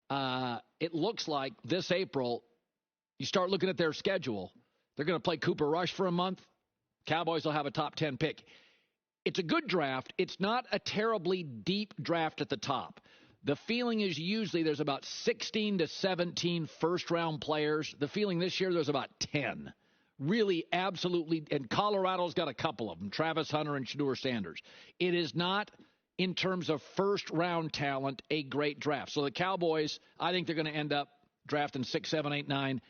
It looks like this April, you start looking at their schedule, they're going to play Cooper Rush for a month. Cowboys will have a top 10 pick. It's a good draft. It's not a terribly deep draft at the top. The feeling is usually there's about 16 to 17 first-round players. The feeling this year there's about 10. Really, absolutely, and Colorado's got a couple of them, Travis Hunter and Shedeur Sanders. It is not, in terms of first-round talent, a great draft. So the Cowboys, I think they're going to end up drafting 6, 7, 8, 9.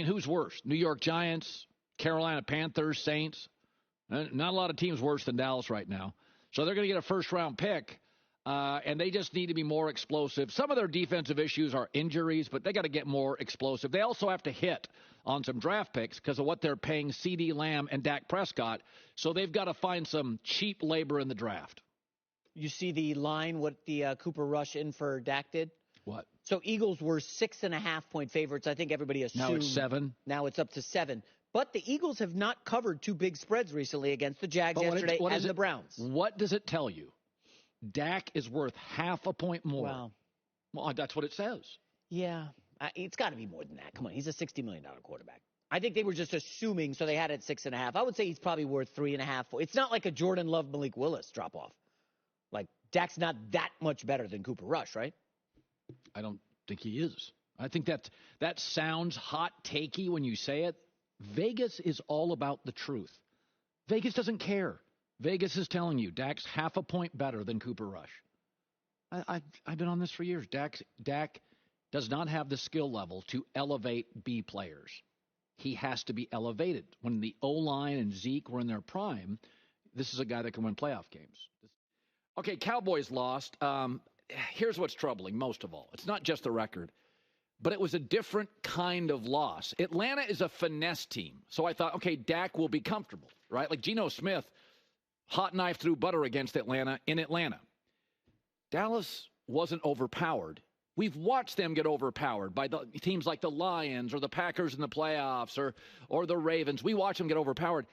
Who's worse? New York Giants, Carolina Panthers, Saints. Not a lot of teams worse than Dallas right now. So they're going to get a first-round pick, and they just need to be more explosive. Some of their defensive issues are injuries, but they got to get more explosive. They also have to hit on some draft picks because of what they're paying CeeDee Lamb and Dak Prescott. So they've got to find some cheap labor in the draft. You see the line, what the Cooper Rush in for Dak did? What? So Eagles were 6.5-point favorites. I think everybody assumed. Now it's 7. Now it's up to 7. But the Eagles have not covered 2 big spreads recently against the Jags yesterday and the Browns. What does it tell you? Dak is worth half a point more. Wow. Well, that's what it says. Yeah. It's got to be more than that. Come on. He's a $60 million quarterback. I think they were just assuming, so they had it 6.5. I would say he's probably worth 3.5. It's not like a Jordan Love, Malik Willis drop-off. Like, Dak's not that much better than Cooper Rush, right? I don't think he is. I think that sounds hot-takey when you say it. Vegas is all about the truth. Vegas doesn't care. Vegas is telling you Dak's half a point better than Cooper Rush. I've been on this for years. Dak does not have the skill level to elevate B players. He has to be elevated. When the O-line and Zeke were in their prime, this is a guy that can win playoff games. Okay, Cowboys lost. Here's what's troubling most of all. It's not just the record, but it was a different kind of loss. Atlanta is a finesse team. So I thought, okay, Dak will be comfortable, right? Like Geno Smith, hot knife through butter against Atlanta in Atlanta. Dallas wasn't overpowered. We've watched them get overpowered by the teams like the Lions or the Packers in the playoffs or the Ravens. We watched them get overpowered.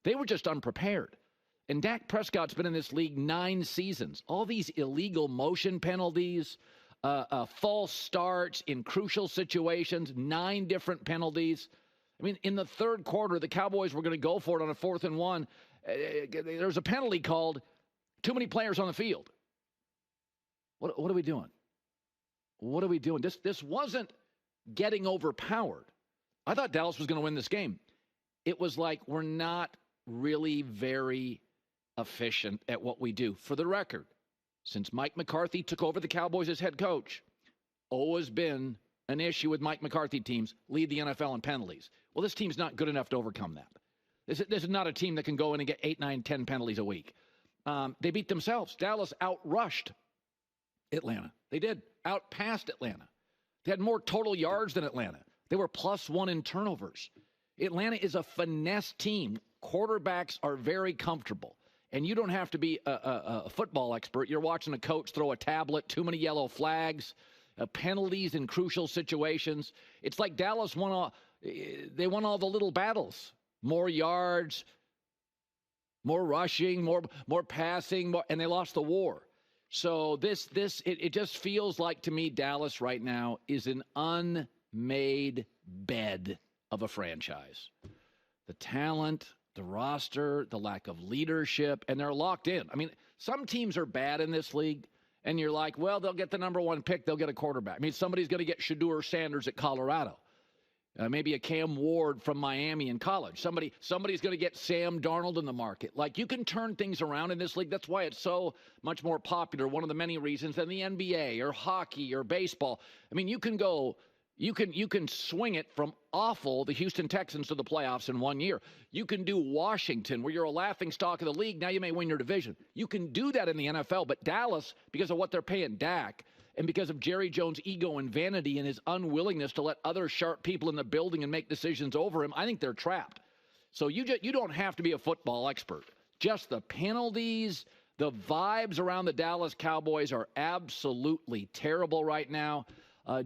They were just unprepared. And Dak Prescott's been in this league 9 seasons. All these illegal motion penalties, false starts in crucial situations, 9 different penalties. I mean, in the third quarter, the Cowboys were going to go for it on a 4th and 1. There was a penalty called, too many players on the field. What are we doing? What are we doing? This wasn't getting overpowered. I thought Dallas was going to win this game. It was like we're not really very efficient at what we do. For the record, since Mike McCarthy took over the Cowboys as head coach, always been an issue with Mike McCarthy teams lead the NFL in penalties. Well, this team's not good enough to overcome that. This is not a team that can go in and get 8, 9, 10 penalties a week. They beat themselves. Dallas outrushed Atlanta. They did. Outpassed Atlanta. They had more total yards than Atlanta. They were +1 in turnovers. Atlanta is a finesse team. Quarterbacks are very comfortable. And you don't have to be a football expert. You're watching a coach throw a tablet, too many yellow flags, penalties in crucial situations. It's like Dallas won all the little battles. More yards, more rushing, more passing, and they lost the war. So it just feels like to me Dallas right now is an unmade bed of a franchise. The talent, the roster, the lack of leadership, and they're locked in. I mean, some teams are bad in this league, and you're like, well, they'll get the number 1 pick. They'll get a quarterback. I mean, somebody's going to get Shedeur Sanders at Colorado. Maybe a Cam Ward from Miami in college. Somebody's going to get Sam Darnold in the market. Like, you can turn things around in this league. That's why it's so much more popular, one of the many reasons, than the NBA or hockey or baseball. I mean, you can swing it from awful, the Houston Texans, to the playoffs in 1 year. You can do Washington, where you're a laughing stock of the league. Now you may win your division. You can do that in the NFL, but Dallas, because of what they're paying Dak, and because of Jerry Jones' ego and vanity and his unwillingness to let other sharp people in the building and make decisions over him, I think they're trapped. So you don't have to be a football expert. Just the penalties, the vibes around the Dallas Cowboys are absolutely terrible right now.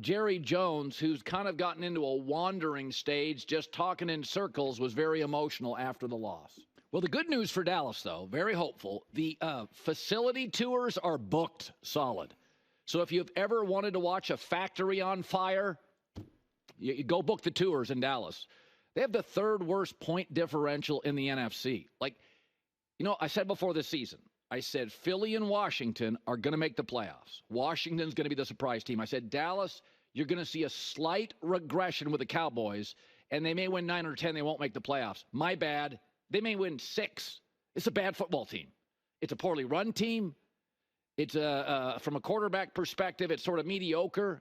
Jerry Jones, who's kind of gotten into a wandering stage, just talking in circles, was very emotional after the loss. Well, the good news for Dallas, though, very hopeful, the facility tours are booked solid. So if you've ever wanted to watch a factory on fire, you go book the tours in Dallas. They have the third worst point differential in the NFC. Like, I said before this season, I said Philly and Washington are going to make the playoffs. Washington's going to be the surprise team. I said Dallas, you're going to see a slight regression with the Cowboys, and they may win 9 or 10. They won't make the playoffs. My bad. They may win 6. It's a bad football team. It's a poorly run team. It's from a quarterback perspective, it's sort of mediocre.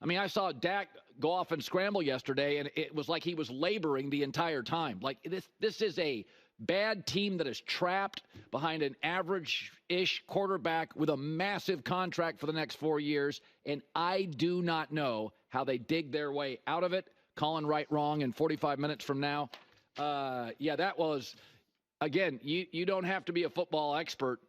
I mean, I saw Dak go off and scramble yesterday, and it was like he was laboring the entire time. Like, this is a bad team that is trapped behind an average-ish quarterback with a massive contract for the next 4 years, and I do not know how they dig their way out of it. Colin right wrong in 45 minutes from now. That was... Again, you don't have to be a football expert.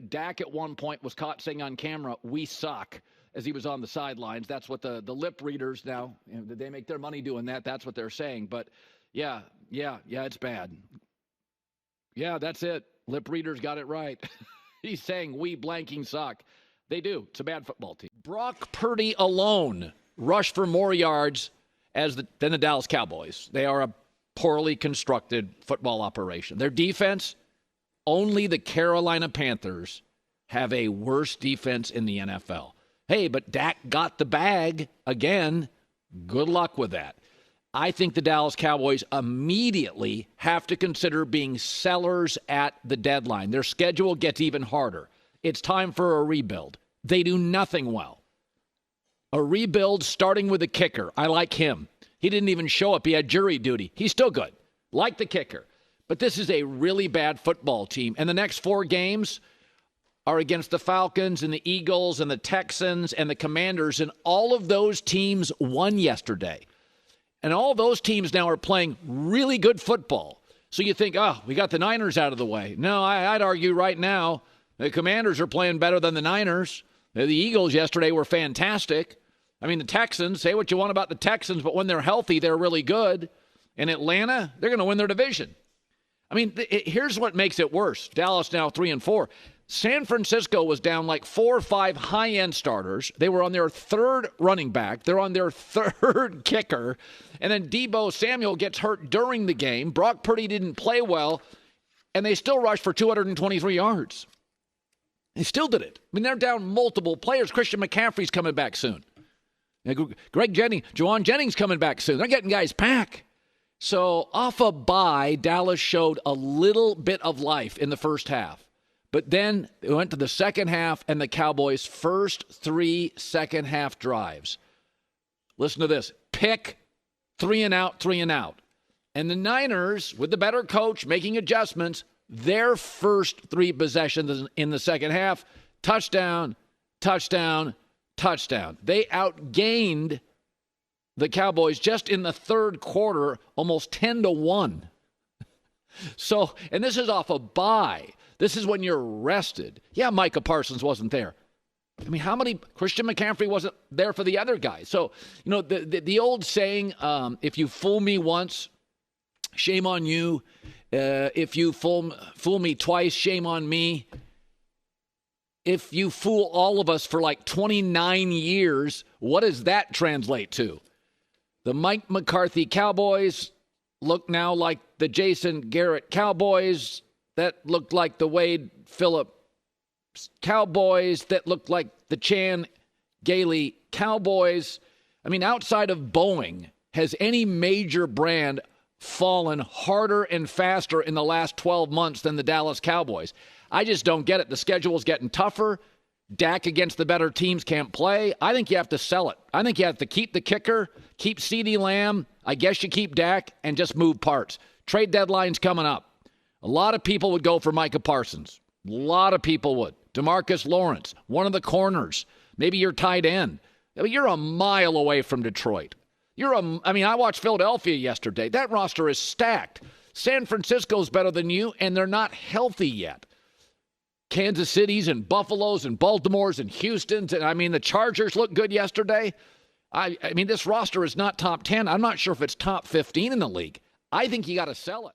Dak at one point was caught saying on camera, "We suck," as he was on the sidelines. That's what the lip readers now, they make their money doing that. That's what they're saying. But, yeah, it's bad. Yeah, that's it. Lip readers got it right. He's saying we blanking suck. They do. It's a bad football team. Brock Purdy alone rushed for more yards than the Dallas Cowboys. They are a poorly constructed football operation. Their defense, only the Carolina Panthers have a worse defense in the NFL. Hey, but Dak got the bag again. Good luck with that. I think the Dallas Cowboys immediately have to consider being sellers at the deadline. Their schedule gets even harder. It's time for a rebuild. They do nothing well. A rebuild starting with a kicker. I like him. He didn't even show up. He had jury duty. He's still good. Like the kicker. But this is a really bad football team. And the next 4 games are against the Falcons and the Eagles and the Texans and the Commanders. And all of those teams won yesterday. And all those teams now are playing really good football. So you think, we got the Niners out of the way. No, I'd argue right now the Commanders are playing better than the Niners. The Eagles yesterday were fantastic. I mean, the Texans, say what you want about the Texans, but when they're healthy, they're really good. In Atlanta, they're going to win their division. I mean, here's what makes it worse. Dallas now 3-4. San Francisco was down like 4 or 5 high-end starters. They were on their 3rd running back. They're on their 3rd kicker. And then Deebo Samuel gets hurt during the game. Brock Purdy didn't play well, and they still rushed for 223 yards. They still did it. I mean, they're down multiple players. Christian McCaffrey's coming back soon. Juwan Jennings coming back soon. They're getting guys back. So off a bye, Dallas showed a little bit of life in the first half. But then it went to the second half, and the Cowboys' first 3 second-half drives. Listen to this. Pick, 3 and out, 3 and out. And the Niners, with the better coach making adjustments, their first 3 possessions in the second half, touchdown, touchdown, touchdown. They outgained the Cowboys just in the 3rd quarter, almost 10-1. So, and this is off a bye. This is when you're rested. Yeah, Micah Parsons wasn't there. I mean, how many? Christian McCaffrey wasn't there for the other guys. So, the old saying, if you fool me once, shame on you. If you fool me twice, shame on me. If you fool all of us for like 29 years, what does that translate to? The Mike McCarthy Cowboys look now like the Jason Garrett Cowboys. That looked like the Wade Phillips Cowboys. That looked like the Chan Gailey Cowboys. I mean, outside of Boeing, has any major brand fallen harder and faster in the last 12 months than the Dallas Cowboys? I just don't get it. The schedule's getting tougher. Dak against the better teams can't play. I think you have to sell it. I think you have to keep the kicker, keep CeeDee Lamb. I guess you keep Dak and just move parts. Trade deadline's coming up. A lot of people would go for Micah Parsons. A lot of people would. DeMarcus Lawrence, one of the corners. Maybe your tight end. I mean, you're a mile away from Detroit. I watched Philadelphia yesterday. That roster is stacked. San Francisco's better than you, and they're not healthy yet. Kansas City's and Buffalo's and Baltimore's and Houston's. And the Chargers looked good yesterday. This roster is not top 10. I'm not sure if it's top 15 in the league. I think you got to sell it.